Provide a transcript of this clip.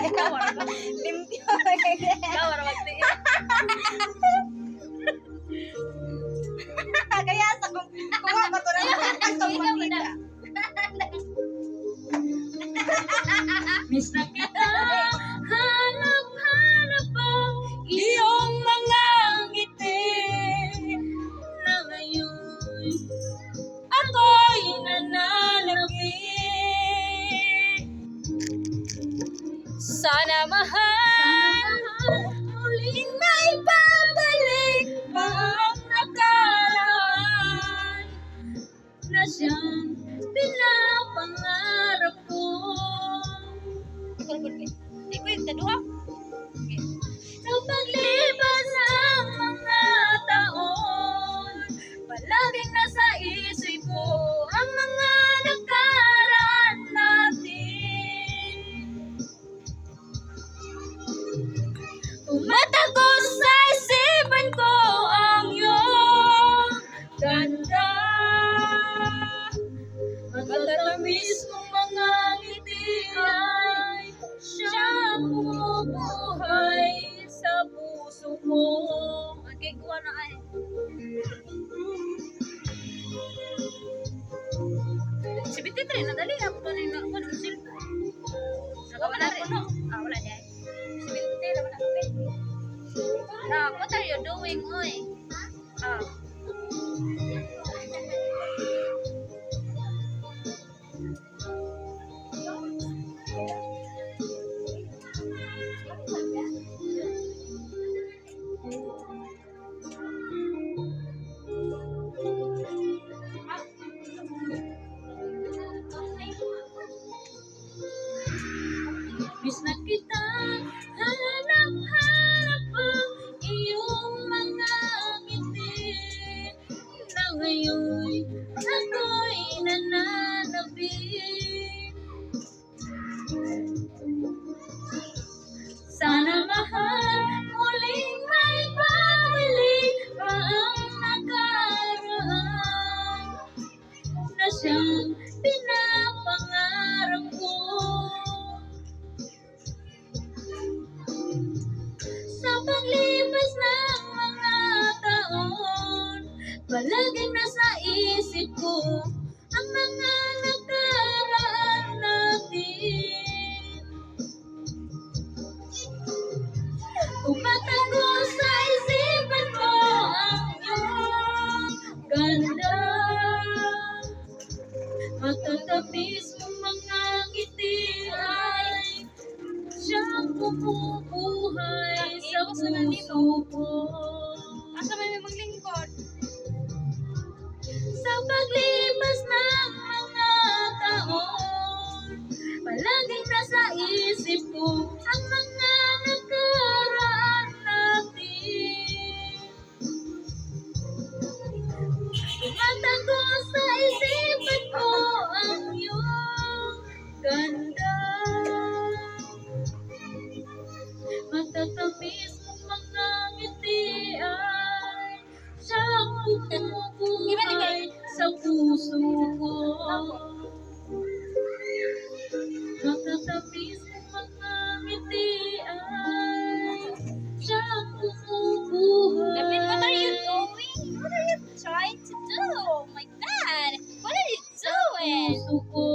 Limpyo. Kawar magti. Kaya sa kung ba to na ang makita. Miss na kita, hanap-hanap ang iyong mga ngiti na ngayon ako'y nananapit. Sana mahal, muling maibabalik pa ang nakaraan na siyang pinapangarap ko. Di ko yung taduha. Sa paglipas ng mga taon, palaging nasa isip ko ang mga nakaraan natin. Tumatagos sa isipan ko ang iyong ganda. Matatamis mong mga ngiti ay siyang bumubuhay sa puso ko. Okay, kuha na ay. Si Biti pa rin, nadali ako to na yung cellphone. Wala rin, no? Wala niya. Si Biti, wala ko. What are you doing, oy? Miss na kita, hanap-hanap ang iyong mga ngiti na ngayon ako'y nananapit. Sana mahal, muling may babalik pa ang nakaraan na siyang pinapangarap ko. Sa paglipas ng mga taon, palaging nasa isip ko ang mga nakaraan natin. Tumatago sa isipan ko ang iyong ganda. Matatamis mong mga ngiti ay siyang bumubuhay sa puso ko. Asa may maglingkod? Sa paglipas ng mga taon, palaging nasa isip ko ang mga nakaraan natin. Tumatago sa isipan ko ang iyong ganda. Matatamis mong mga ngiti ay siyang bumubuhay sa puso ko. Matatamis mong mga ngiti ay siyang David, what are you bumubuhay doing? What are you trying to do? Oh my God! What are you doing? sa puso ko.